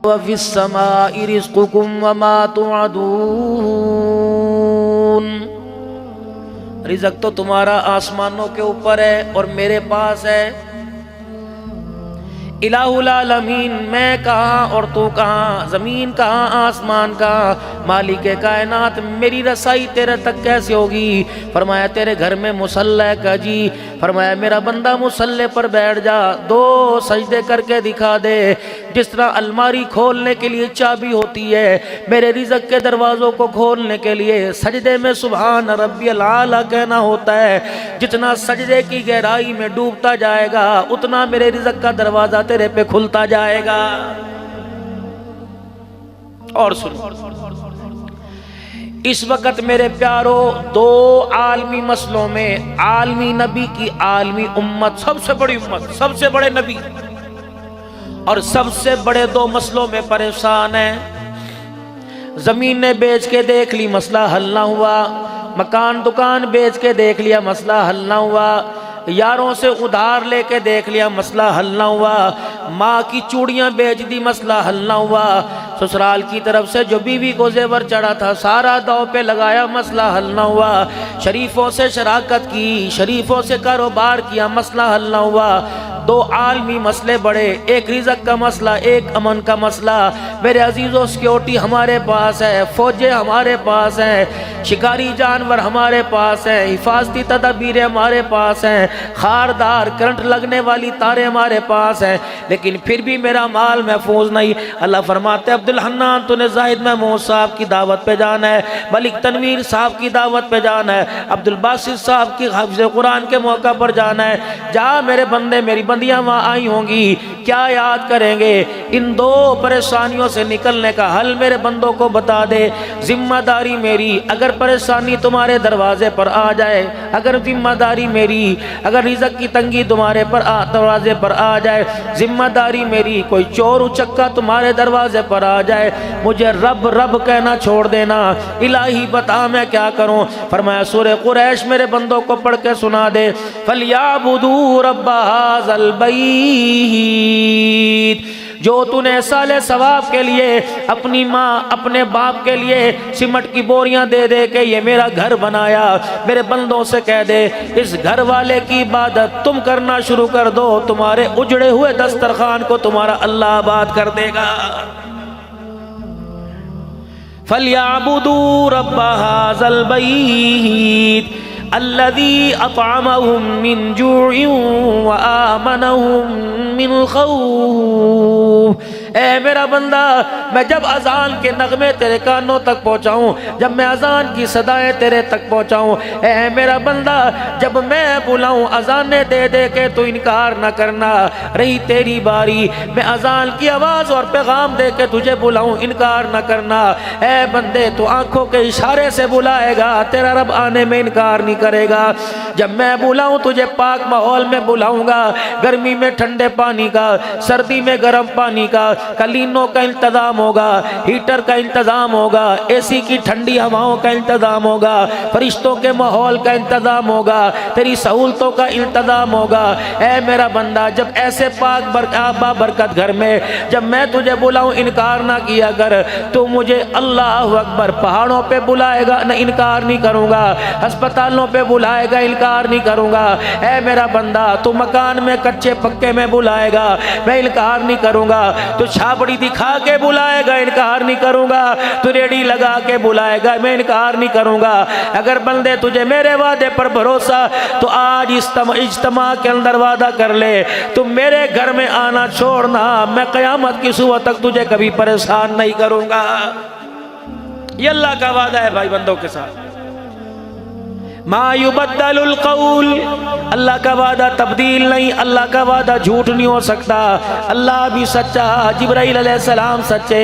وفی السماء رزقکم وما توعدون، رزق تو تمہارا آسمانوں کے اوپر ہے اور میرے پاس ہے۔ الہ العالمین، میں کہاں اور تو کہاں، زمین کہاں آسمان کہاں، مالک کائنات، میری رسائی تیرے تک کیسے ہوگی؟ فرمایا تیرے گھر میں مصلی کا جی، فرمایا میرا بندہ مصلی پر بیٹھ جا، 2 سجدے کر کے دکھا دے۔ جس طرح الماری کھولنے کے لیے چابی ہوتی ہے، میرے رزق کے دروازوں کو کھولنے کے لیے سجدے میں سبحان ربی العالی کہنا ہوتا ہے۔ جتنا سجدے کی گہرائی میں ڈوبتا جائے گا اتنا میرے رزق کا دروازہ تیرے پہ کھلتا جائے گا۔ اور سنو، اس وقت میرے پیارو 2 عالمی مسئلوں میں عالمی نبی کی عالمی امت، سب سے بڑی امت، سب سے بڑے نبی اور سب سے بڑے 2 مسئلوں میں پریشان ہیں۔ زمین نے بیچ کے دیکھ لی، مسئلہ حل نہ ہوا۔ مکان دکان بیچ کے دیکھ لیا، مسئلہ حل نہ ہوا۔ یاروں سے ادھار لے کے دیکھ لیا، مسئلہ حل نہ ہوا۔ ماں کی چوڑیاں بیچ دی، مسئلہ حل نہ ہوا۔ سسرال کی طرف سے جو بیوی کو زیور چڑھا تھا سارا داؤ پہ لگایا، مسئلہ حل نہ ہوا۔ شریفوں سے شراکت کی، شریفوں سے کاروبار کیا، مسئلہ حل نہ ہوا۔ 2 عالمی مسئلے بڑے، ایک رزق کا مسئلہ، ایک امن کا مسئلہ۔ میرے عزیزوں، سیکیورٹی ہمارے پاس ہے، فوجیں ہمارے پاس ہیں، شکاری جانور ہمارے پاس ہیں، حفاظتی تدابیر ہمارے پاس ہیں، خاردار کرنٹ لگنے والی تاریں ہمارے پاس ہیں، لیکن پھر بھی میرا مال محفوظ نہیں۔ اللہ فرماتے ہیں عبدالحنان تو نے زاہد محمود صاحب کی دعوت پہ جانا ہے، ملک تنویر صاحب کی دعوت پہ جانا ہے، عبدالباسط صاحب کی حفظ قرآن کے موقع پر جانا ہے۔ جا میرے بندے، میری بندیاں وہاں آئی ہوں گی، کیا یاد کریں گے؟ ان 2 پریشانیوں سے نکلنے کا حل میرے بندوں کو بتا دے۔ ذمہ داری میری، اگر پریشانی تمہارے دروازے پر آ جائے، اگر ذمہ داری میری، اگر رزق کی تنگی تمہارے پر دروازے پر آ جائے، ذمہ داری میری، کوئی چور اچکا تمہارے دروازے پر آ جائے، مجھے رب رب کہنا چھوڑ دینا، الہی بتا میں کیا کروں؟ فرمایا سورہ قریش میرے بندوں کو پڑھ کے سنا دے۔ فَلْيَعْبُدُوا رَبَّ هَذَا الْبَيْتِ، جو تو نے سال ثواب کے لیے اپنی ماں اپنے باپ کے لیے سمٹ کی بوریاں دے دے کے یہ میرا گھر بنایا، میرے بندوں سے کہہ دے اس گھر والے کی عبادت تم کرنا شروع کر دو، تمہارے اجڑے ہوئے دسترخوان کو تمہارا اللہ آباد کر دے گا۔ فَلْيَعْبُدُوا رَبَّ هَذَا الْبَيْتِ الَّذِي أَطْعَمَهُم مِّن جُوعٍ وَآمَنَهُم مِّنْ خَوْفٍ۔ اے میرا بندہ، میں جب اذان کے نغمے تیرے کانوں تک پہنچاؤں، جب میں اذان کی صدائیں تیرے تک پہنچاؤں، اے میرا بندہ جب میں بلاؤں اذانیں دے دے کے تو انکار نہ کرنا، رہی تیری باری، میں اذان کی آواز اور پیغام دے کے تجھے بلاؤں، انکار نہ کرنا۔ اے بندے، تو آنکھوں کے اشارے سے بلائے گا، تیرا رب آنے میں انکار نہیں کرے گا۔ جب میں بلاؤں تجھے پاک ماحول میں بلاؤں گا، گرمی میں ٹھنڈے پانی کا، سردی میں گرم پانی کا، کلینوں کا انتظام ہوگا، ہیٹر کا انتظام ہوگا، اے سی کی ٹھنڈی ہواؤں کا انتظام ہوگا، فرشتوں کے ماحول کا انتظام ہوگا، تیری سہولتوں کا انتظام ہوگا۔ اے میرا بندہ، جب ایسے پاک برکت گھر میں جب میں تجھے بلاؤں انکار نہ کیا کر، تو مجھے اللہ اکبر پہاڑوں پہ بلائے گا، نہ انکار نہیں کروں گا، ہسپتالوں پہ بلائے گا، انکار نہیں کروں گا۔ اے میرا بندہ، تو مکان میں کچے پکے میں بلائے گا، میں انکار نہیں کروں گا، تو چھاپڑی دکھا کے بلائے گا، انکار نہیں کروں گا، تو ریڑی لگا کے بلائے گا، میں انکار نہیں کروں گا۔ اگر بندے تجھے میرے وعدے پر بھروسہ، تو آج اجتماع کے اندر وعدہ کر لے، تم میرے گھر میں آنا چھوڑنا، میں قیامت کی صبح تک تجھے کبھی پریشان نہیں کروں گا۔ یہ اللہ کا وعدہ ہے بھائی بندوں کے ساتھ۔ ما یبدل القول، اللہ کا وعدہ تبدیل نہیں، اللہ کا وعدہ جھوٹ نہیں ہو سکتا۔ اللہ بھی سچا، جبرائیل علیہ السلام سچے،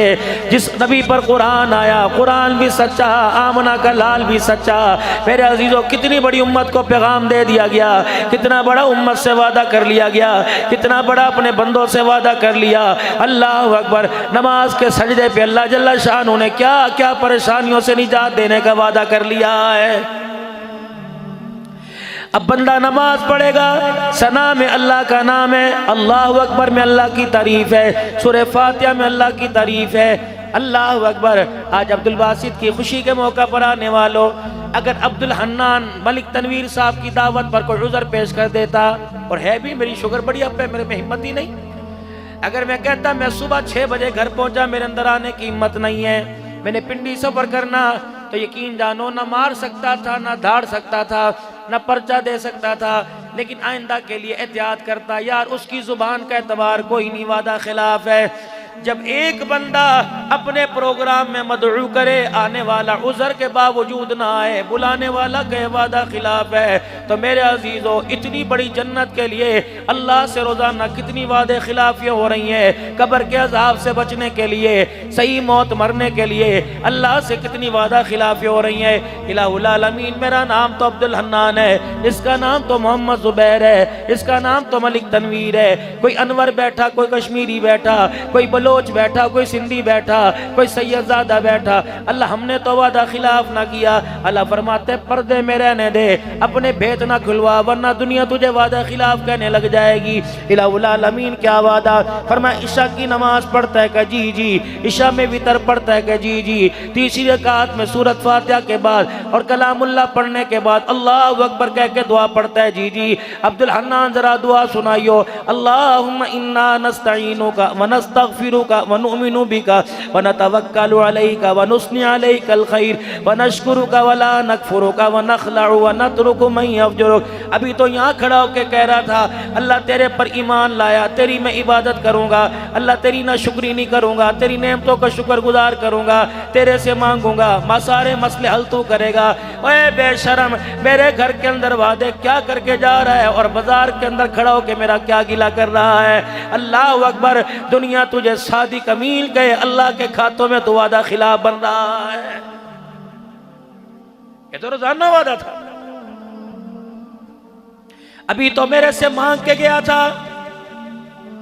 جس نبی پر قرآن آیا قرآن بھی سچا، آمنہ کا لال بھی سچا۔ میرے عزیزوں، کتنی بڑی امت کو پیغام دے دیا گیا، کتنا بڑا امت سے وعدہ کر لیا گیا، کتنا بڑا اپنے بندوں سے وعدہ کر لیا۔ اللہ اکبر، نماز کے سجدے پہ اللہ جل شانہ نے کیا کیا پریشانیوں سے نجات دینے کا وعدہ کر لیا ہے۔ اب بندہ نماز پڑھے گا، ثنا میں اللہ کا نام ہے، اللہ اکبر میں اللہ کی تعریف ہے، سورہ فاتحہ میں اللہ کی تعریف ہے، اللہ اکبر۔ آج عبد الباسط کی خوشی کے موقع پر آنے والوں، اگر عبد الحنان ملک تنویر صاحب کی دعوت پر کوئی عذر پیش کر دیتا، اور ہے بھی میری شوگر بڑی اب ہے، میرے میں ہمت ہی نہیں، اگر میں کہتا میں صبح 6 بجے گھر پہنچا، میرے اندر آنے کی ہمت نہیں ہے، میں نے پنڈی سفر کرنا، تو یقین جانو نہ مار سکتا تھا، نہ دھاڑ سکتا تھا، نہ پرچہ دے سکتا تھا، لیکن آئندہ کے لیے احتیاط کرتا، یار اس کی زبان کا اعتبار کوئی نہیں، وعدہ خلاف ہے۔ جب ایک بندہ اپنے پروگرام میں مدعو کرے، آنے والا عذر کے باوجود نہ آئے، بلانے والا کہ وعدہ خلاف ہے، تو میرے عزیزو اتنی بڑی جنت کے لیے اللہ سے روزانہ کتنی وعدے خلافیاں ہو رہی ہیں، قبر کے عذاب سے بچنے کے لیے، صحیح موت مرنے کے لیے اللہ سے کتنی وعدہ خلافیاں ہو رہی ہیں۔ الہ العالمین، میرا نام تو عبد الحنان ہے، اس کا نام تو محمد زبیر ہے، اس کا نام تو ملک تنویر ہے، کوئی انور بیٹھا، کوئی کشمیری بیٹھا، کوئی بلوچ بیٹھا، کوئی سندھی بیٹھا، کوئی سید زادہ بیٹھا، اللہ ہم نے تو وعدہ خلاف نہ کیا۔ اللہ فرماتے پردے میں رہنے دے، اپنے بھید نہ کھلوا، ورنہ دنیا تجھے وعدہ خلاف کہنے لگ جائے گی۔ الہ العالمین کیا وعدہ فرمایا، عشاء کی نماز پڑھتا ہے کہ جی جی، عشاء میں وتر پڑھتا ہے کہ جی جی، تیسری رکعت میں سورۃ فاتحہ کے بعد اور کلام اللہ پڑھنے کے بعد اللہ اکبر کہہ کے دعا پڑھتا ہے جی جی۔ عبد الحنان ذرا دعا سنائیو، اللہم انا نستعینک ونستغفرک ونؤمن بک ونتوکل علیک ونثنی علیک الخیر ونشکرک ولا نکفرک ونخلع ونترک من یفجرک۔ ابھی تو یہاں کھڑا ہو کے کہہ رہا تھا اللہ تیرے پر ایمان لایا، تیری میں عبادت کروں گا، اللہ تیری نہ شکری نہیں کروں گا، تیری نعمتوں کا شکر گزار کروں گا، تیرے سے مانگوں گا، سارے مسئلے حل تو کرے گا۔ اے بے شرم، میرے گھر کے اندر وعدے کیا کر کے جا رہا ہے، اور بازار کے اندر کھڑا ہو کے میرا کیا گلہ کر رہا ہے۔ اللہ اکبر، دنیا تجھے صادق امین کہے، اللہ کے کھاتوں میں تو وعدہ خلاف بن رہا ہے۔ یہ تو روزانہ وعدہ تھا، ابھی تو میرے سے مانگ کے گیا تھا،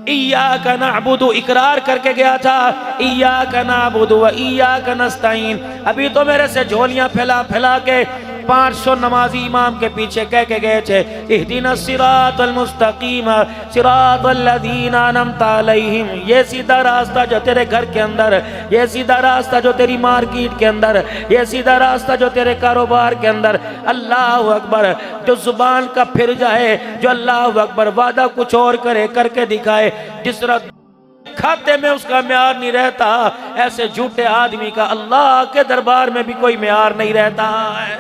ایاک نعبد اقرار کر کے گیا تھا، ایاک نعبد و ایاک نستعین، ابھی تو میرے سے جھولیاں پھیلا پھیلا کے 500 نمازی امام کے پیچھے کہہ کے گئے تھے اہدنا الصراط المستقیم صراط الذین انعمت علیہم، یہ سیدھا راستہ جو تیرے گھر کے اندر، یہ سیدھا راستہ جو تیری مارکیٹ کے اندر، یہ سیدھا راستہ جو تیرے کاروبار کے اندر۔ اللہ اکبر، جو زبان کا پھر جائے، جو اللہ اکبر وعدہ کچھ اور کرے، کر کے دکھائے، جس طرح کھاتے میں اس کا معیار نہیں رہتا، ایسے جھوٹے آدمی کا اللہ کے دربار میں بھی کوئی معیار نہیں رہتا ہے۔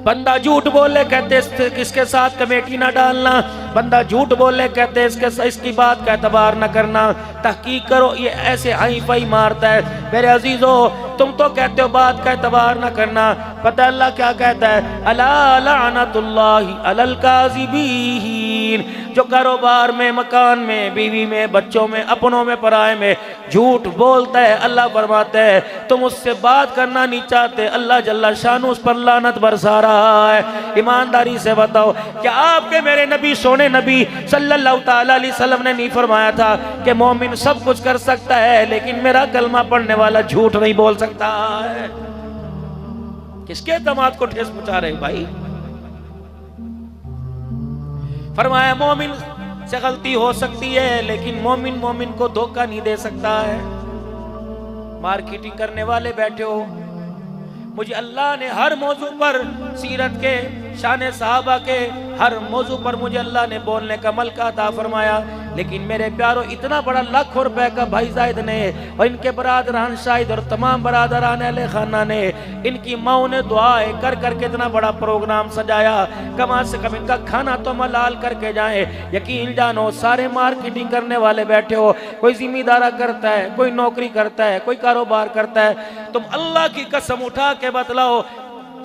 بندہ جھوٹ بولے کہتے اس کے ساتھ کمیٹی نہ ڈالنا، بندہ جھوٹ بولے کہتے اس کی بات کا اعتبار نہ کرنا، تحقیق کرو یہ ایسے ہائی فائی مارتا ہے۔ میرے عزیزو، تم تو کہتے ہو بات کا اعتبار نہ کرنا، پتہ اللہ کیا کہتا ہے، الا لعنت اللہ علی الکاذبین، جو کاروبار میں، مکان میں، بیوی میں، بچوں میں، اپنوں میں، پرائے میں جھوٹ بولتا ہے، اللہ فرماتا ہے تم اس سے بات کرنا نہیں چاہتے، اللہ جل شانہ اس پر لعنت برسا رہا ہے۔ ایمانداری سے بتاؤ، کیا آپ کے میرے نبی سونے نبی صلی اللہ تعالیٰ علیہ وسلم نے نہیں فرمایا تھا کہ مومن سب کچھ کر سکتا ہے لیکن میرا کلمہ پڑھنے والا جھوٹ نہیں بول سکتا ہے؟ کس کے اعتماد کو ٹھیس پہنچا رہے بھائی؟ فرمایا مومن سے غلطی ہو سکتی ہے لیکن مومن کو دھوکہ نہیں دے سکتا ہے۔ مارکیٹنگ کرنے والے بیٹھے ہو، مجھے اللہ نے ہر موضوع پر، سیرت کے، شان صحابہ کے ہر موضوع پر مجھے اللہ نے بولنے کا ملکہ عطا فرمایا، لیکن میرے پیارو اتنا بڑا لاکھوں روپے کا بھائی زائد نے اور ان کے برادران شاہد اور تمام برادران اہل خانہ نے، ان کی ماؤں نے دعائیں کر کر کے اتنا بڑا پروگرام سجایا، کم سے کم ان کا کھانا تو ملال کر کے جائیں۔ یقین جانو سارے مارکیٹنگ کرنے والے بیٹھے ہو، کوئی ذمہ دارہ کرتا ہے، کوئی نوکری کرتا ہے، کوئی کاروبار کرتا ہے، تم اللہ کی قسم اٹھا کے بتلاؤ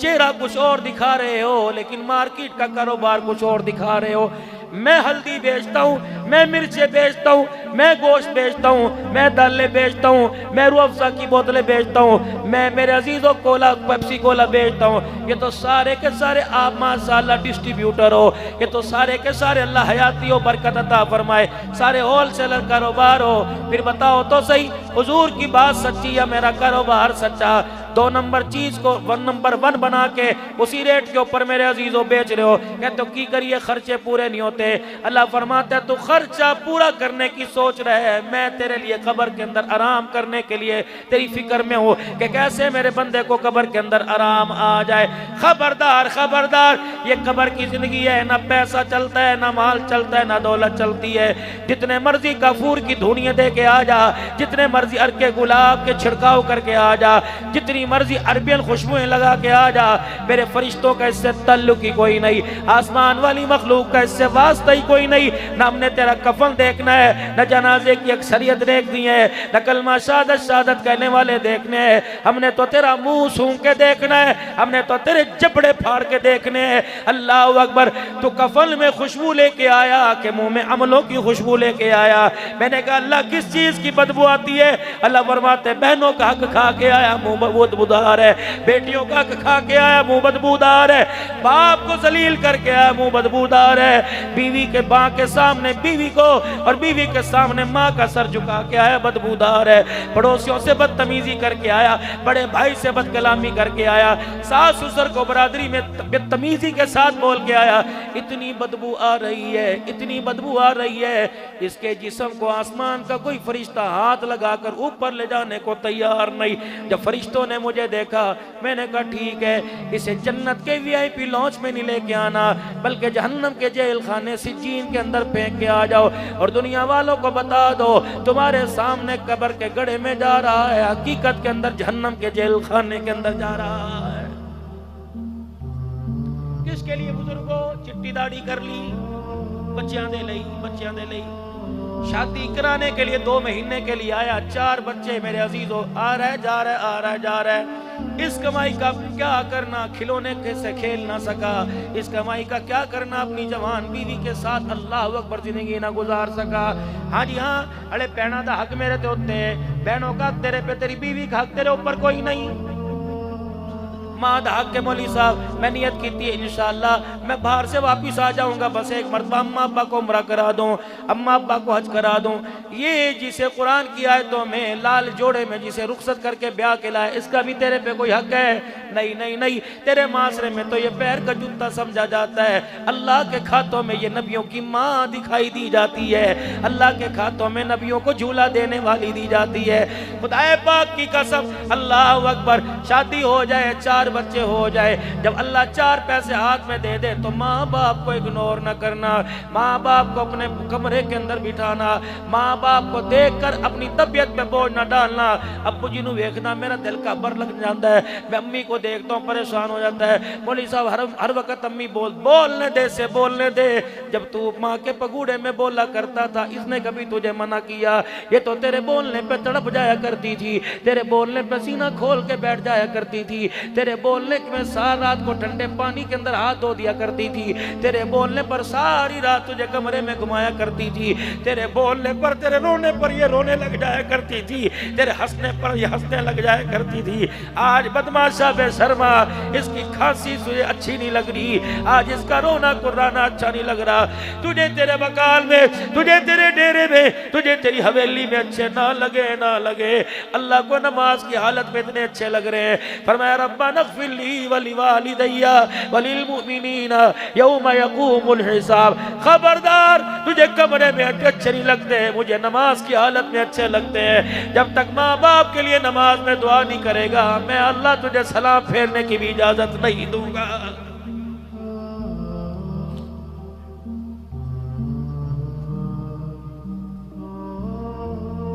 چہرہ کچھ اور دکھا رہے ہو لیکن مارکیٹ کا کاروبار کچھ اور دکھا رہے ہو۔ میں ہلدی بیچتا ہوں، میں مرچیں بیچتا ہوں، میں گوشت بیچتا ہوں، میں دالیں بیچتا ہوں، میں روح افزا کی بوتلیں بیچتا ہوں، میں میرے عزیزوں کولا پیپسی کولا بیچتا ہوں، یہ تو سارے کے سارے آپ ماشاءاللہ ڈسٹریبیوٹر ہو، یہ تو سارے کے سارے اللہ حیاتی و برکت عطا فرمائے، سارے ہول سیلر کاروبار ہو، پھر بتاؤ تو صحیح حضور کی بات سچی یا میرا کاروبار سچا؟ 2 نمبر چیز کو 1 نمبر 1 بنا کے اسی ریٹ کے اوپر میرے عزیزوں بیچ رہے ہو، کہتے ہو کی کریے خرچے پورے نہیں ہوتے۔ اللہ فرماتا ہے تو خرچہ پورا کرنے کی سوچ رہے ہے، میں تیرے لیے قبر کے اندر آرام کرنے کے لیے تیری فکر میں ہوں کہ کیسے میرے بندے کو قبر کے اندر آرام آ جائے۔ خبردار خبردار، یہ قبر کی زندگی ہے، نہ پیسہ چلتا ہے، نہ مال چلتا ہے، نہ دولت چلتی ہے۔ جتنے مرضی کافور کی دھونیاں دے کے آ جا، جتنے مرضی عرق گلاب کے چھڑکاؤ کر کے آ جا، جتنی مرضی عربین خوشبوئیں لگا کے آ جا، میرے فرشتوں کا اس سے تعلق ہی کوئی نہیں، آسمان والی مخلوق کا اس سے واسطہ ہی کوئی نہیں۔ نہ ہم نے تیرا کفن دیکھنا ہے، نہ جنازے کی اکثریت دیکھنی ہے، نہ کلمہ شہادت شہادت کہنے والے دیکھنے ہیں، ہم نے تو تیرا منہ سونگ کے دیکھنا ہے، ہم نے تو تیرے جبڑے پھاڑ کے دیکھنے ہیں۔ اللہ اکبر، تو کفن میں خوشبو لے کے آیا کہ منہ میں عملوں کی خوشبو لے کے آیا؟ میں نے کہا اللہ کس چیز کی بدبو آتی ہے؟ اللہ فرماتے ہیں بہنوں کا حق کھا کے آیا منہ بدبودار ہے، بیٹیوں کا حق کھا کے آیا منہ بدبودار ہے، باپ کو ذلیل کر کے آیا منہ بدبودار ہے، بیوی کے ماں کے سامنے بیوی کو اور بیوی کے سامنے ماں کا سر جھکا کے آیا بدبودار ہے، پڑوسیوں سے بدتمیزی کر کے آیا، بڑے بھائی سے بد کلامی کر کے آیا، ساس سسر کو برادری میں بدتمیزی کے ساتھ بول کے آیا۔ اتنی بدبو آ رہی ہے، اتنی بدبو آ رہی ہے، اس کے جسم کو آسمان کا کوئی فرشتہ ہاتھ لگا کر اوپر لے جانے کو تیار نہیں۔ جب فرشتوں نے مجھے دیکھا میں نے کہا ٹھیک ہے، اسے جنت کے وی آئی پی لانچ میں نہیں لے کے آنا، بلکہ جہنم کے جیل خانے سجین کے اندر پھینک کے آ جاؤ اور دنیا والوں کو بتا دو تمہارے سامنے قبر کے گڑھے میں جا رہا ہے، حقیقت کے اندر جہنم کے جیل خانے کے اندر جا رہا ہے۔ کس کے لیے بزرگوں چٹی داڑھی کر لی، بچیاں دے لئی، بچیاں دے لئی، شادی کرانے کے لیے 2 مہینے کے لیے آیا، 4 بچے میرے عزیزوں، آ رہا ہے جا رہا ہے، آ رہا ہے جا رہا ہے۔ اس کمائی کا کیا کرنا، کھلونے سے کھیل نہ سکا، اس کمائی کا کیا کرنا، اپنی جوان بیوی کے ساتھ اللہ اکبر زندگی نہ گزار سکا۔ ہاں جی ہاں، اڑے بہنوں دا حق میرے تے ہوتے ہیں، بہنوں کا تیرے پہ، تیری بیوی کا حق تیرے اوپر کوئی نہیں۔ ماں دا حق کے مولوی صاحب میں نیت کی تھی انشاءاللہ میں باہر سے واپس آ جاؤں گا، بس ایک مرتبہ اماں ابا کو عمرہ کرا دوں، اماں ابا کو حج کرا دوں۔ یہ جسے قرآن کی آیتوں میں لال جوڑے میں جسے رخصت کر کے بیاہ کے لائے، اس کا بھی تیرے پہ کوئی حق ہے؟ نہیں نہیں نہیں، تیرے معاشرے میں تو یہ پیر کا جوتا سمجھا جاتا ہے، اللہ کے کھاتوں میں یہ نبیوں کی ماں دکھائی دی جاتی ہے، اللہ کے کھاتوں میں نبیوں کو جھولا دینے والی دی جاتی ہے۔ خدا پاک کی قسم، اللہ اکبر، شادی ہو جائے، 4 بچے ہو جائے، جب اللہ 4 پیسے ہاتھ میں دے دے تو ماں باپ کو اگنور نہ کرنا، ماں باپ کو اپنے کمرے کے اندر بٹھانا، ماں باپ کو دیکھ کر اپنی طبیعت پہ بوجھ نہ ڈالنا۔ ابو جی نو دیکھنا میرا دل کا بر لگ جاتا ہے، میں امی کو دیکھتا ہوں پریشان ہو جاتا ہے، مولوی صاحب ہر وقت امی بولنے دے سے بولنے دے، جب تو ماں کے پگوڑے میں بولا کرتا تھا اس نے کبھی تجھے منع کیا؟ یہ تو تیرے بولنے پہ تڑپ جایا کرتی تھی، تیرے بولنے پہ سینہ کھول کے بیٹھ جایا کرتی تھی، تیرے بولنے میں ساری رات کو ٹھنڈے پانی کے اندر ہاتھ دھو دیا کرتی تھی، تیرے بولنے پر ساری رات تجھے کمرے میں گھمایا کرتی تھی، تیرے بولنے پر، تیرے رونے پر یہ رونے لگ جایا کرتی تھی، تیرے ہنسنے پر یہ ہنسنے لگ جایا کرتی تھی۔ آج بدماشا بے شرما، اس کی کھانسی تجھے اچھی نہیں لگ رہی، آج اس کا رونا کرانا اچھا نہیں لگ رہا، تجھے تیرے مکان میں، تجھے تیرے ڈیرے میں، تجھے تیری حویلی میں اچھے نہ لگے نہ لگے، اللہ کو نماز کی حالت میں اتنے اچھے لگ رہے ہیں۔ فرمایا ربنا اغفر لی ولوالدی وللمؤمنین یوم یقوم الحساب۔ خبردار، تجھے کمرے میں اچھے نہیں لگتے، مجھے نماز کی حالت میں اچھے لگتے ہیں۔ جب تک ماں باپ کے لیے نماز میں دعا نہیں کرے گا میں اللہ تجھے سلام پھیرنے کی بھی اجازت نہیں دوں گا۔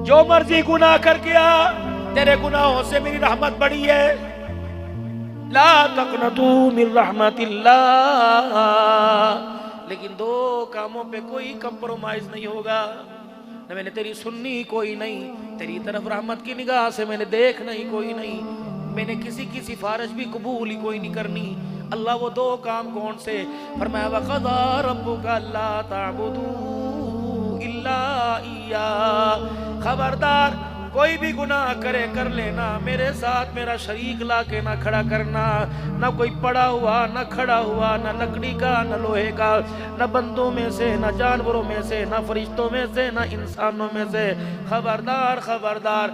جو مرضی گناہ کر گیا، تیرے گناہوں سے میری رحمت بڑی ہے، لا تقنطوا من رحمت اللہ، لیکن 2 کاموں پہ کوئی کمپرومائز نہیں ہوگا، نہ میں نے تیری سننی کوئی نہیں، تیری طرف رحمت کی نگاہ سے میں نے دیکھنا ہی کوئی نہیں، میں نے کسی کی سفارش بھی قبول ہی کوئی نہیں کرنی، اللہ وہ دو کام کون سے؟ فرمایا وَقَضَىٰ رَبُّكَ أَلَّا تَعْبُدُوا إِلَّا إِيَّاهُ، خبردار کوئی بھی گناہ کرے کر لینا، میرے ساتھ میرا شریک لا کے نہ کھڑا کرنا، نہ کوئی پڑا ہوا نہ کھڑا ہوا، نہ لکڑی کا نہ لوہے کا، نہ بندوں میں سے نہ جانوروں میں سے نہ فرشتوں میں سے نہ انسانوں میں سے، خبردار خبردار۔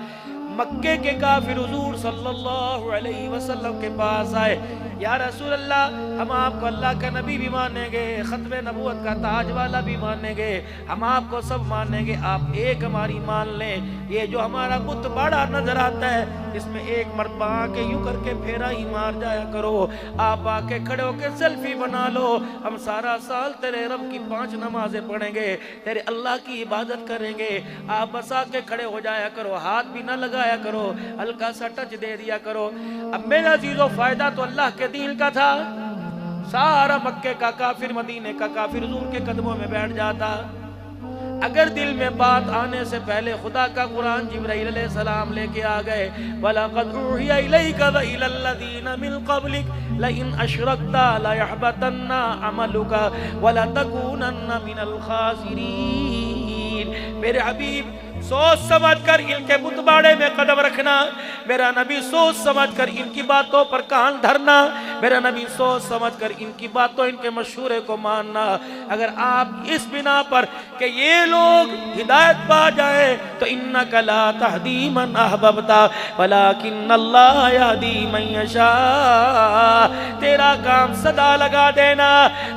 مکے کے کافر حضور صلی اللہ علیہ وسلم کے پاس آئے، یا رسول اللہ ہم آپ کو اللہ کا نبی بھی مانیں گے، ختم نبوت کا تاج والا بھی مانیں گے، ہم آپ کو سب مانیں گے، آپ ایک ہماری مان لیں، یہ جو ہمارا بت بڑا نظر آتا ہے اس میں ایک مرتبہ آ کے یوں کر کے پھیرا ہی مار جایا کرو، آپ آ کے کھڑے ہو کے سیلفی بنا لو، ہم سارا سال تیرے رب کی 5 نمازیں پڑھیں گے، تیرے اللہ کی عبادت کریں گے، آپ بس آ کے کھڑے ہو جایا کرو، ہاتھ بھی نہ لگایا کرو، ہلکا سا ٹچ دے دیا کرو۔ اب میرا عزیزو فائدہ تو اللہ کے دین کا تھا، سارا مکے کا کافر مدینے کا کافر حضور کے قدموں میں بیٹھ جاتا، اگر دل میں بات آنے سے پہلے خدا کا قرآن جبرائیل علیہ السلام لے کے آ گئے، وَلَقَدْ أُوحِيَ إِلَيْكَ وَإِلَى الَّذِينَ مِن قَبْلِكَ لَئِنْ أَشْرَكْتَ لَيَحْبَطَنَّ عَمَلُكَ وَلَتَكُونَنَّ مِنَ الْخَاسِرِينَ۔ میرے حبیب سوچ سمجھ کر ان کے بت باڑے میں قدم رکھنا، میرا نبی سوچ سمجھ کر ان کی باتوں پر کان دھرنا، میرا نبی سوچ سمجھ کر ان کی باتوں ان کے مشورے کو ماننا۔ اگر آپ اس بنا پر کہ یہ لوگ ہدایت پا جائے تو انک لا تہدی من احببت ولکن اللہ یہدی من یشاء، تیرا کام صدا لگا دینا،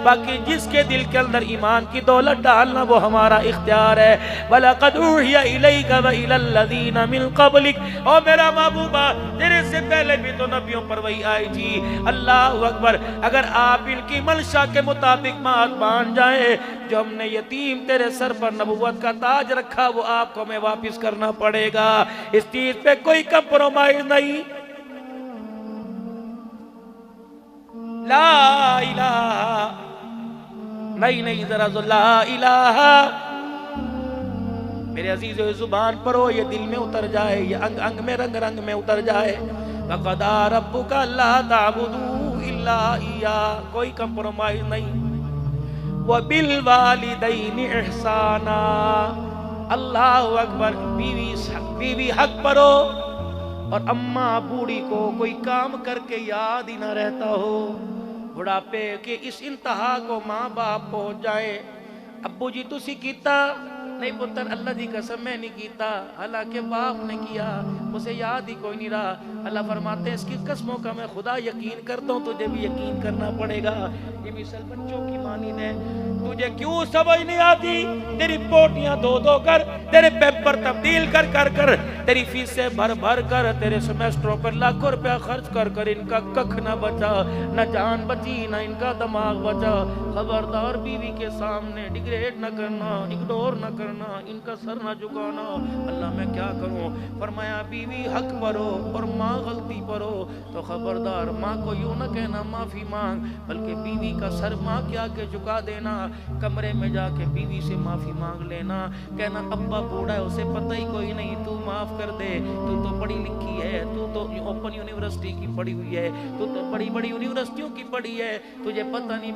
باقی جس کے دل کے اندر ایمان کی دولت ڈالنا وہ ہمارا اختیار ہے۔ وَلَقَدْ أُوحِيَ إِلَيْكَ وَإِلَى الَّذِينَ مِن قَبْلِكَ، اور میرا محبوبہ تیرے سے پہلے بھی تو نبیوں پر وحی آئی تھی۔ اللہ اکبر، اگر آپ ان کی منشا کے مطابق بات مان جائیں، جو ہم نے یتیم تیرے سر پر نبوت کا تاج رکھا وہ آپ کو ہمیں واپس کرنا پڑے گا، اس چیز پہ کوئی کمپرومائز نہیں۔ لا الہ، نہیں ذرا لا الہ، میرے عزیز زبان پر ہو، یہ دل میں اتر جائے، یہ انگ انگ میں رنگ رنگ میں اتر جائے۔ وَقَضَىٰ رَبُّكَ أَلَّا تَعْبُدُوا إِلَّا إِيَّاهُ، کوئی کمپرومائز نہیں۔ وَبِالْوَالِدَيْنِ إِحْسَانًا، اللہ اکبر، بیوی حق پر ہو اور اماں بوڑھی کو کوئی کام کر کے یاد ہی نہ رہتا ہو، بڑھاپے کے اس انتہا کو ماں باپ پہنچ جائے، ابو جی تسی کیتا نہیں پتر، اللہ دی قسم میں نہیں کیتا، حالانکہ باپ نے کیا، اسے یاد ہی کوئی نہیں رہا۔ اللہ فرماتے ہیں اس کی قسموں کا میں خدا یقین کرتا ہوں، تجھے بھی یقین کرنا پڑے گا۔ یہ مثل بچوں کی مانی نے، تجھے کیوں سمجھ نہیں آتی؟ تیری پوٹیاں دھو دھو کر، تیرے پیپر تبدیل کر کر، تیری فیسیں بھر بھر کر، تیرے سمیسٹروں پر لاکھوں روپیہ خرچ کر ان کا ککھ نہ بچا، نہ جان بچی نہ ان کا دماغ بچا۔ خبردار بیوی کے سامنے ڈیگریڈ نہ کرنا، اگنور نہ کرنا، ان کا سر نہ جھکانا۔ اللہ میں کیا کروں؟ فرمایا بیوی حق پر ہو اور ماں غلطی پر ہو تو خبردار ماں کو یوں نہ کہنا معافی مانگ، بلکہ بیوی کا سر ماں کے آگے جھکا دینا، کمرے میں جا کے بیوی سے معافی مانگ لینا، کہنا ابا بوڑھا ہے اسے پتہ ہی کوئی نہیں، تو معاف کر دے، تو تو پڑھی لکھی ہے، تو تو اوپن یونیورسٹی کی پڑھی ہوئی ہے، تو تو بڑی بڑی یونیورسٹیوں کی پڑھی ہے، تجھے پتہ نہیں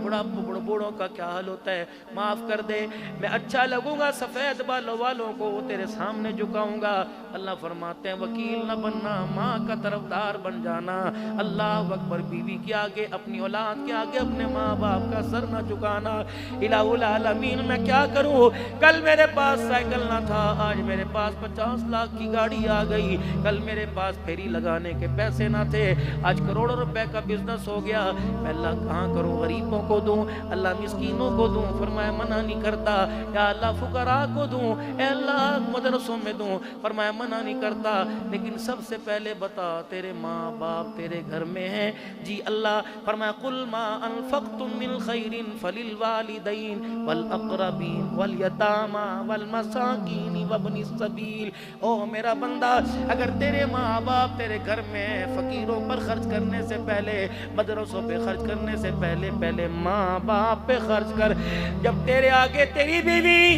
بوڑھوں کا کیا حال ہوتا ہے، معاف کر دے، میں اچھا لگوں گا، سفید بالوں والوں کو تیرے سامنے جھکاؤں گا۔ اللہ فرماتے ہیں وکیل نہ بننا، ماں کا طرفدار بن جانا۔ اللہ اکبر، بیوی کے آگے، اپنی اولاد کے آگے اپنے ماں باپ کا سر نہ جھکانا۔ الہ العالمین، میں کیا کروں؟ کل میرے پاس سائیکل نہ تھا، آج میرے پاس 50 لاکھ کی گاڑی آ گئی، کل میرے پاس پھیری لگانے کے پیسے نہ تھے، آج کروڑوں روپے کا بزنس ہو گیا، میں اللہ کہاں کروں؟ غریبوں کو دوں، اللہ مسکینوں کو دوں، فرمایا منع نہیں کرتا، یا اللہ فقراء کو دوں، اے اللہ مدرسوں میں دوں، فرمایا منع نہیں کرتا، لیکن سب سے پہلے بتا تیرے ماں باپ تیرے گھر میں ہیں؟ جی اللہ، فرمایا قل ما انفقتم من خیر فللوالدین والاقربین والیتامی والمساکین وابن السبیل۔ او میرا بندہ، اگر تیرے ماں باپ تیرے گھر میں فقیروں پر خرچ کرنے سے پہلے، مدرسوں پہ خرچ کرنے سے پہلے ماں باپ پہ خرچ کر۔ جب تیرے آگے تیری بیوی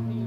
3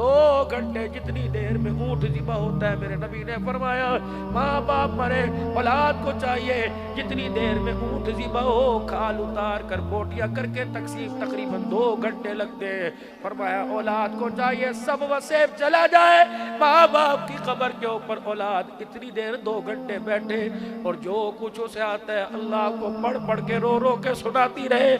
2 گھنٹے جتنی دیر میں اونٹ ذبح ہوتا ہے، میرے نبی نے فرمایا ماں باپ مرے، اولاد کو چاہیے جتنی دیر میں اونٹ ذبح ہو کھال اتار کر بوٹیاں کر کے تقسیم تقریباً 2 گھنٹے لگتے ہیں۔ فرمایا اولاد کو چاہیے سب وسیب چلا جائے، ماں باپ کی قبر کے اوپر اولاد اتنی دیر 2 گھنٹے بیٹھے اور جو کچھ اسے آتا ہے اللہ کو پڑھ پڑھ کے رو رو کے سناتی رہے،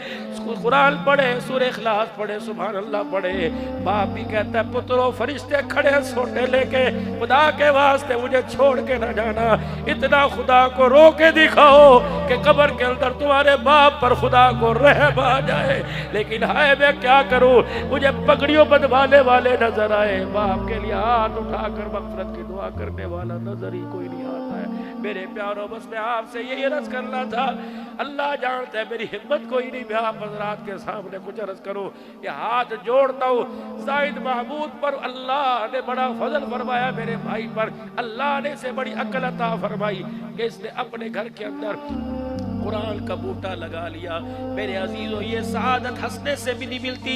قرآن پڑھے، سورہ اخلاص پڑھے، سبحان اللہ پڑھے۔ باپ بھی کہتا ہے پترو فرشتے کھڑے سوٹے لے کے، خدا کے واسطے مجھے چھوڑ کے نہ جانا، اتنا خدا کو رو کے دکھاؤ کہ قبر کے اندر تمہارے باپ پر خدا کو رحم آ جائے۔ لیکن ہائے میں کیا کروں، مجھے پگڑیوں بندھوانے والے نظر آئے، باپ کے لیے ہاتھ اٹھا کر مغفرت کی دعا کرنے والا نظر ہی کوئی نہیں آتا ہے۔ میرے پیاروں بس میں آپ سے یہی عرض کرنا تھا، اللہ جانتا ہے میری ہمت کوئی نہیں میں آپ حضرات کے سامنے کچھ عرض کروں، یہ ہاتھ جوڑتا ہوں زائد محمود پر اللہ نے بڑا فضل فرمایا، میرے بھائی پر اللہ نے اسے بڑی عقل عطا فرمائی کہ اس نے اپنے گھر کے اندر قرآن کا بوٹا لگا لیا۔ میرے عزیزوں یہ سعادت ہنسنے سے بھی نہیں ملتی،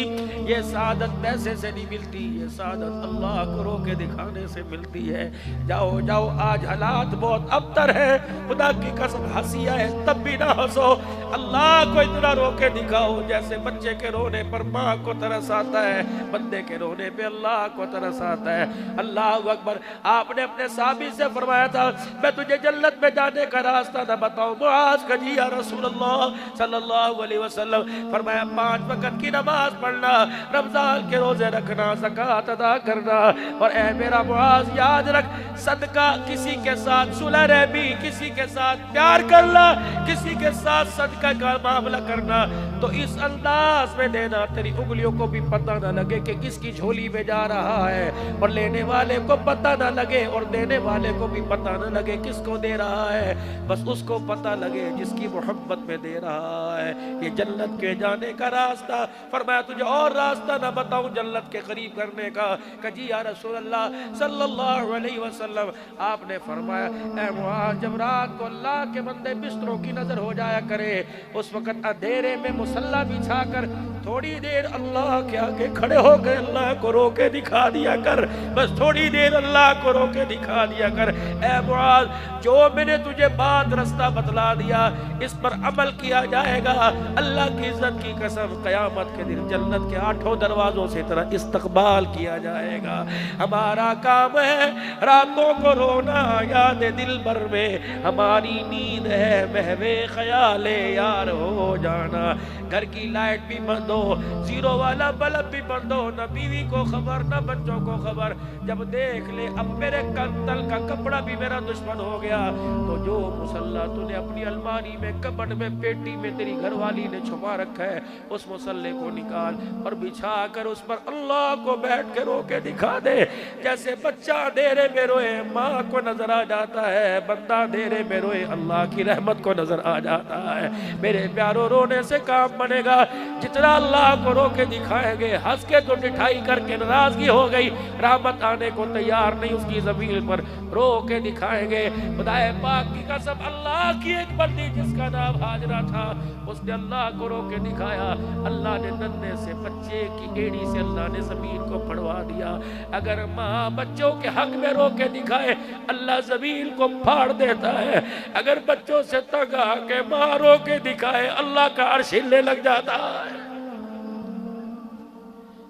یہ سعادت پیسے سے نہیں ملتی، یہ سعادت اللہ کو رو کے دکھانے سے ملتی ہے۔ جاؤ جاؤ آج حالات بہت ابتر ہے، خدا کی قسم ہنسی آئے تب بھی نہ ہنسو، اللہ کو اتنا رو کے دکھاؤ جیسے بچے کے رونے پر ماں کو ترس آتا ہے، بندے کے رونے پہ اللہ کو ترس آتا ہے۔ اللہ اکبر۔ آپ نے اپنے صحابی سے فرمایا تھا میں تجھے جنت میں جانے کا راستہ نہ بتاؤں، معاذ کا جی یا رسول اللہ صلی اللہ علیہ وسلم، فرمایا 5 وقت کی نماز پڑھنا، رمضان کے روزے رکھنا، زکوٰۃ ادا کرنا، اور اے میرا معاذ یاد رکھ صدقہ کسی کے ساتھ صلح رحمی، کسی کے ساتھ پیار کرنا، کسی کے ساتھ صدقہ کا معاملہ کرنا تو اس انداز میں دینا تیری انگلیوں کو بھی پتہ نہ لگے کہ کس کی جھولی میں جا رہا ہے، اور لینے والے کو پتہ نہ لگے اور دینے والے کو بھی پتہ نہ لگے کس کو دے رہا ہے، بس اس کو پتہ لگے جس کی محبت میں دے رہا ہے۔ یہ جنت کے جانے کا راستہ، فرمایا تجھے اور راستہ نہ بتاؤں جنت کے قریب کرنے کا، کہ جی یا رسول اللہ صلی اللہ علیہ وسلم۔ آپ نے فرمایا اے معاذ جب رات کو اللہ کے بندے بستروں کی نظر ہو جایا کرے، اس وقت اندھیرے میں مصلی بچھا کر تھوڑی دیر اللہ کے آگے کھڑے ہو کے اللہ کو رو کے دکھا دیا کر، بس تھوڑی دیر اللہ کو رو کے دکھا دیا کر۔ اے معاذ جو میں نے تجھے بات رستہ بتلا دیا اس پر عمل کیا جائے گا، اللہ کی عزت کی قسم قیامت کے دن جنت کے 8 دروازوں سے طرح استقبال کیا جائے گا۔ ہمارا کام ہے راتوں کو رونا یاد دل بھر میں، ہماری نیند ہے محو خیال یار ہو جانا۔ گھر کی لائٹ بھی بند ہو، زیرو والا بلب بھی بند ہو، نہ بیوی کو خبر نہ بچوں کو خبر، جب دیکھ لے اب میرے کندل کا کپڑا بھی میرا دشمن ہو گیا تو جو مصلی تو نے اپنی الماری میں کبٹ میں پیٹی میں تیری گھر والی نے چھپا رکھا ہے اس مصلی کو نکال اور بچھا کر اس پر اللہ کو بیٹھ کے رو کے دکھا دے، جیسے بچہ اندھیرے میں روئے ماں کو نظر آ جاتا ہے، بندہ اندھیرے میں روئے اللہ کی رحمت کو نظر آ جاتا ہے۔ میرے پیاروں رونے سے کام بنے گا، جتنا اللہ کو رو کے دکھائیں گے، ہنس کے تو ٹھٹائی کر کے ناراضگی ہو گئی، رحمت آنے کو تیار نہیں اس کی زمین پر، رو کے دکھائیں گے۔ خدائے پاک کی قسم اللہ کی ایک بندی جس کا نام حاجرہ تھا، اس نے اللہ کو رو کے دکھایا، اللہ نے ننھے سے بچے کی ایڑی سے اللہ نے زمین کو پھڑوا دیا۔ اگر ماں بچوں کے حق میں رو کے دکھائے اللہ زمین کو پھاڑ دیتا ہے، اگر بچوں سے تنگ آ کے ماں رو کے دکھائے اللہ کا عرش ہلنے لگ جاتا ہے۔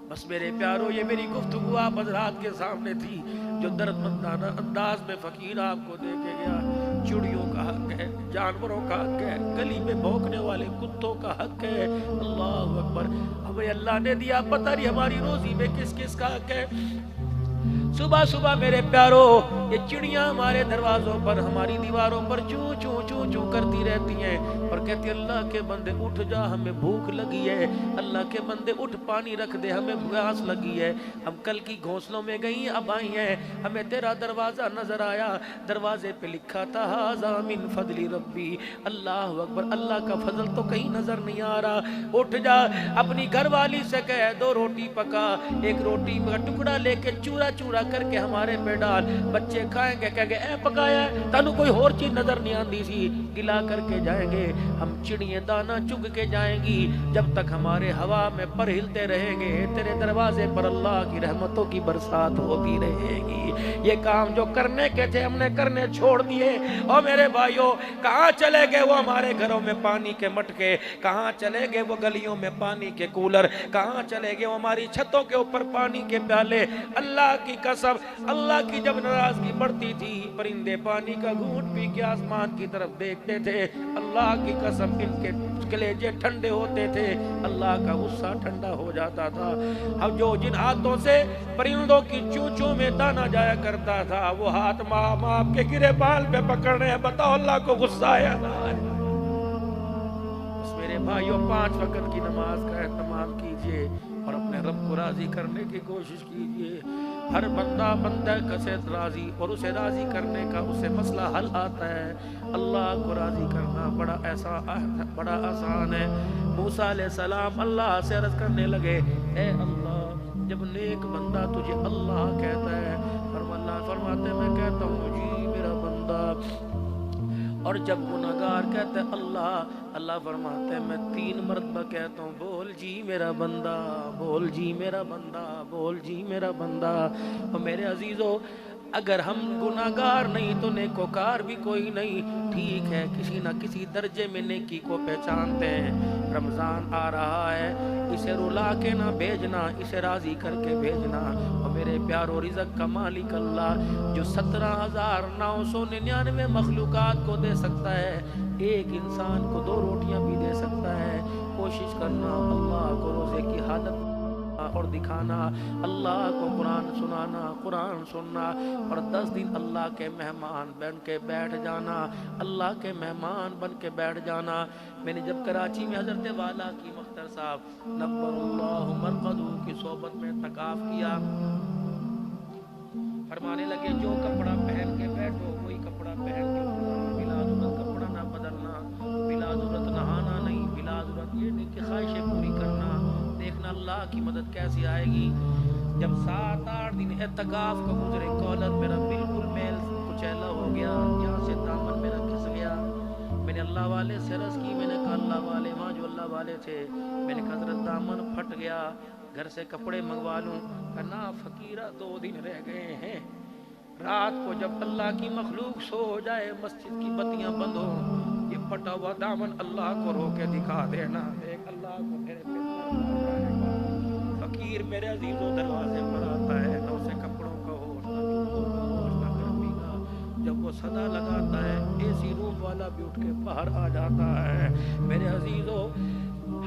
بس میرے پیاروں یہ میری گفتگو آپ حضرات کے سامنے تھی جو درد مندانہ انداز میں فقیر آپ کو دے کے گیا۔ چڑیوں کا حق ہے، جانوروں کا حق ہے، گلی میں بھونکنے والے کتوں کا حق ہے۔ اللہ اکبر، ہمیں اللہ نے دیا پتہ نہیں ہماری روزی میں کس کس کا حق ہے۔ صبح صبح میرے پیاروں یہ چڑیاں ہمارے دروازوں پر ہماری دیواروں پر چوں چوں چوں چوں کرتی رہتی ہیں اور کہتی اللہ کے بندے اٹھ جا ہمیں بھوک لگی ہے، اللہ کے بندے اٹھ پانی رکھ دے ہمیں پیاس لگی ہے، ہم کل کی گھونسلوں میں گئی اب آئی ہیں، ہمیں تیرا دروازہ نظر آیا، دروازے پہ لکھا تھا ھذا من فضل ربی۔ اللہ اکبر، اللہ کا فضل تو کہیں نظر نہیں آ رہا۔ اٹھ جا، اپنی گھر والی سے کہہ 2 روٹی پکا، 1 روٹی کا ٹکڑا لے کے چورا چورا کر کے ہمارے پہ ڈال. بچے کھائیں گے کہیں گے اے پکایا ہے, تانوں کوئی اور چیز نظر نہیں آندی سی, گلا کر کے جائیں گے. ہم چڑیاں دانہ چگ کے جائیں گی. جب تک ہمارے ہوا میں پر ہلتے رہیں گے, تیرے دروازے پر اللہ کی رحمتوں کی برسات ہوتی رہے گی. یہ کام جو کرنے کے تھے ہم نے کرنے چھوڑ دیے. اور میرے بھائیوں, کہاں چلے گئے وہ ہمارے گھروں میں پانی کے مٹکے, کہاں چلے گئے وہ گلیوں میں پانی کے کولر, کہاں چلے گئے وہ ہماری چھتوں کے اوپر پانی کے پیالے. اللہ کی قسم, اللہ کی جب ناراضگی بڑھتی تھی پرندے پانی کا گھونٹ پی کے آسمان کی طرف دیکھتے تھے. اللہ کی قسم ان کے کلیجے ٹھنڈے ہوتے تھے, اللہ کا غصہ ٹھنڈا ہو جاتا تھا. اب جو جن ہاتھوں سے پرندوں کی چونچوں میں دانا جایا کرتا تھا, وہ ہاتھ ماں آپ کے گرے بال پہ پکڑ رہے ہیں. بتاؤ اللہ کو غصہ آیا نہ آیا؟ بس میرے بھائیوں, 5 وقت کی نماز کا اہتمام کیجئے اور اپنے رب کو راضی کرنے کی کوشش کیجئے. ہر بندہ کسے راضی, اور اسے راضی کرنے کا اسے مسئلہ حل آتا ہے. اللہ کو راضی کرنا بڑا آسان ہے. موسیٰ علیہ السلام اللہ سے عرض کرنے لگے, اے اللہ, جب نیک بندہ تجھے اللہ کہتا ہے, اللہ فرماتے میں کہتا ہوں جی میرا بندہ, اور جب گناہگار کہتے ہیں اللہ فرماتے ہیں میں 3 مرتبہ کہتا ہوں بول جی میرا بندہ, بول جی میرا بندہ, بول جی میرا بندہ. اور میرے عزیزو, اگر ہم گناہگار نہیں تو نیکوکار بھی کوئی نہیں. ٹھیک ہے, کسی نہ کسی درجے میں نیکی کو پہچانتے ہیں. رمضان آ رہا ہے, اسے رلا کے نہ بھیجنا, اسے راضی کر کے بھیجنا. اور میرے پیارو, رزق کا مالک اللہ جو 17,999 مخلوقات کو دے سکتا ہے, ایک انسان کو 2 روٹیاں بھی دے سکتا ہے. کوشش کرنا اللہ کو روزے کی حالت اور دکھانا, اللہ کو قرآن سنانا, قرآن سننا, اور 10 دن اللہ کے مہمان بن کے بیٹھ جانا, اللہ کے مہمان بن کے بیٹھ جانا. میں نے جب کراچی میں حضرت والا کی مختار صاحب نبر اللہ مرقدو کی صحبت میں اعتکاف کیا, فرمانے لگے جو کپڑا پہن کے بیٹھو وہی کپڑا پہن کے اٹھنا, بلا ضرورت کپڑا نہ بدلنا, بلا ضرورت نہانا نہیں, بلا ضرورت یہ نہیں کہ خواہشیں پوری کرنا. دیکھنا اللہ کی مدد کیسی آئے گی. جب 7-8 دن اعتکاف کا گزرے, کالر میرا بالکل میل کچیلا ہو گیا, یہاں سے دامن میرا کھس گیا. میں نے اللہ والے سے عرض کی, میں نے کہا اللہ والے, وہاں جو اللہ والے تھے, میں نے کہا حضرت دامن پھٹ گیا, گھر سے کپڑے منگوا لوں. کہنا فقیرہ 2 دن رہ گئے ہیں. رات کو جب اللہ کی مخلوق سو جائے, مسجد کی بتیاں بند ہوں, یہ پھٹا ہوا دامن اللہ کو رو کے دکھا دینا. ایک اللہ کو میرے پہ فقیر میرے عزیزوں دروازے پر آتا ہے, نہ اسے کپڑوں کا ہوش, نہ جوتوں کا ہوش, نہ گرمی کا. جب وہ صدا لگاتا ہے, اے سی روم والا بھی اٹھ کے باہر آ جاتا ہے. میرے عزیزوں,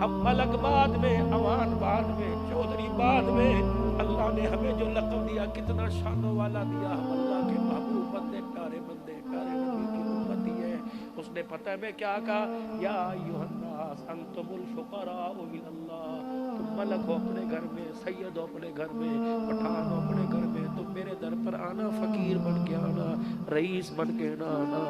ہم ملک بعد میں, اوان بعد میں, چودھری بعد میں, اللہ نے ہمیں جو لقب دیا کتنا شانوں والا دیا. ہم اللہ کے محبوب بندے, پیارے بندے, پیارے نبی کی امتی ہے. اس نے پتہ میں کیا کہا, یا ایھا الناس انتم الفقراء الی اللہ. تم ملک ہو اپنے گھر میں, سید ہو اپنے گھر میں, پٹھان ہو اپنے گھر میں, تم میرے در پر آنا, فقیر بن کے آنا, رئیس بن کے نہ آنا.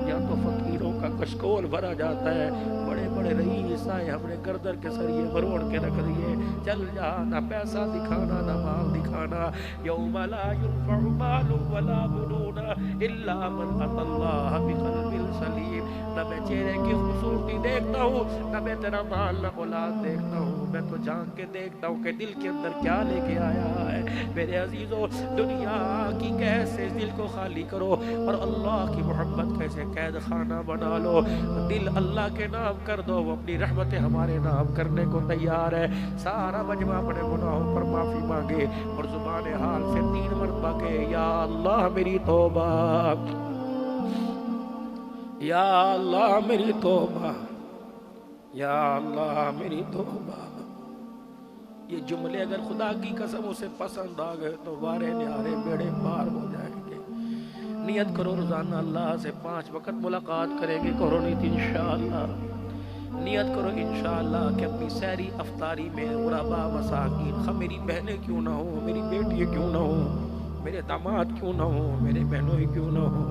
یا تو فقیروں کا کشکول بھرا جاتا ہے, بڑے بڑے رئیس آئے اپنے گردن کے سریے بروڑ کے رکھ دیے, چل جا, نہ پیسہ دکھانا نہ مال دکھانا. یوم لا ينفع مال ولا بنون الا من اتى الله بقلب سلیم. نہ میں چہرے کی خوبصورتی دیکھتا ہوں, نہ میں تیرا مال نہ اولاد دیکھتا ہوں, میں تو جان کے دیکھتا ہوں کہ دل کے اندر کیا لے کے آیا ہے. میرے عزیزوں, دنیا کی قید سے دل کو خالی کرو اور اللہ کی محبت کیسے قید خانہ بنا لو. دل اللہ کے نام کر دو, وہ اپنی رحمتیں ہمارے نام کرنے کو تیار ہے. سارا مجمع اپنے گناہوں پر معافی مانگے اور زبان حال سے 3 مرتبہ کہ یا اللہ میری توبہ, یا اللہ میری توبہ, یا اللہ میری توبہ. یہ جملے اگر خدا کی قسم اسے پسند آ گئے تو وارے نیارے بیڑے پار ہو جائیں گے. نیت کرو روزانہ اللہ سے 5 وقت ملاقات کریں گے, کرو نیت انشاءاللہ. نیت کرو انشاءاللہ کہ اپنی سحری افطاری میں غربا مساکین, میری بہنیں کیوں نہ ہوں, میری بیٹی کیوں نہ ہوں, میرے داماد کیوں نہ ہوں, میرے بہنوں ہی کیوں نہ ہوں,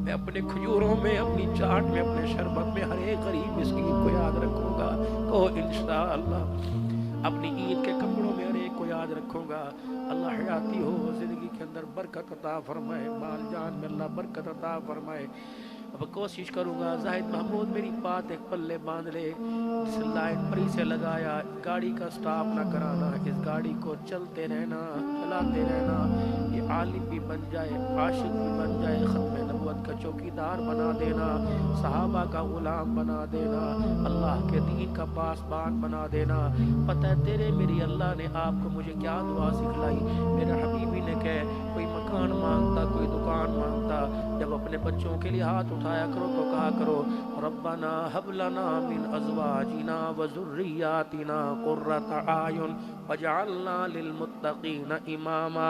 میں اپنے کھجوروں میں, اپنی چاٹ میں, اپنے شربت میں ہر ایک غریب مسکین کو یاد رکھوں گا. کہو انشاءاللہ. اپنی عید کے کپڑوں میں ہر ایک کو کو یاد رکھوں گا. اللہ حیاتی ہو, زندگی کے اندر برکت عطا فرمائے, مال جان میں اللہ برکت عطا فرمائے. اب کوشش کروں گا زاہد محمود میری بات ایک پلے باندھ لے. جس لائن پری سے لگایا, گاڑی کا سٹاپ نہ کرانا, اس گاڑی کو چلتے رہنا, چلاتے رہنا. یہ عالم بھی بن جائے, عاشق بھی بن جائے, ختم نبوت کا چوکیدار بنا دینا, صحابہ کا غلام بنا دینا, اللہ کے دین کا پاسبان بنا دینا. پتہ ہے تیرے میری اللہ نے آپ کو مجھے کیا دعا سکھلائی. میرے حبیبی نے کہے کوئی مکان مانگتا, کوئی دکان مانگتا, جب اپنے بچوں کے لیے ہاتھ اٹھایا کرو تو کہا کرو ربنا حب لنا من ازواجنا وذریاتنا قرۃ اعین وجعلنا للمتقین اماما.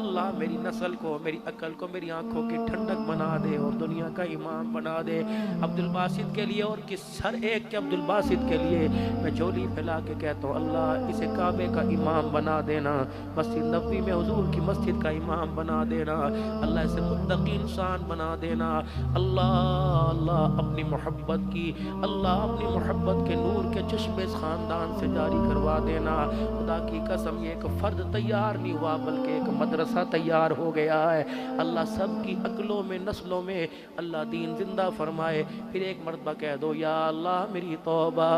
اللہ میری نسل کو, میری عقل کو, میری آنکھوں کی ٹھنڈک بنا دے اور دنیا کا امام بنا دے. عبد الباسط کے لیے اور کس ہر ایک کے عبد الباسط کے لیے میں جھولی پھیلا کے کہتا ہوں اللہ اسے کعبے کا امام بنا دینا, مسجد نبوی میں حضور کی مسجد کا امام بنا دینا, اللہ اسے متقی انسان بنا دینا. اللہ اللہ اپنی محبت کی, اللہ اپنی محبت کے نور کے چشمے اس خاندان سے جاری کروا دینا. خدا کی قسم یہ ایک فرد تیار نہیں ہوا بلکہ ایک مدرسہ تیار ہو گیا ہے. اللہ سب کی عقلوں میں, نسلوں میں اللہ دین زندہ فرمائے. پھر ایک مرتبہ کہہ دو یا اللہ میری توبہ,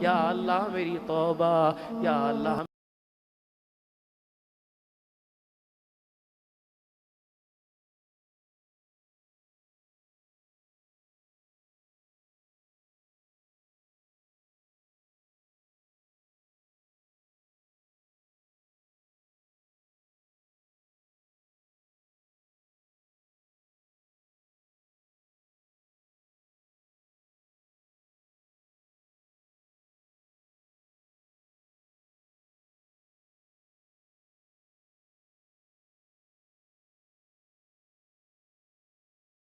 یا اللہ میری توبہ, یا اللہ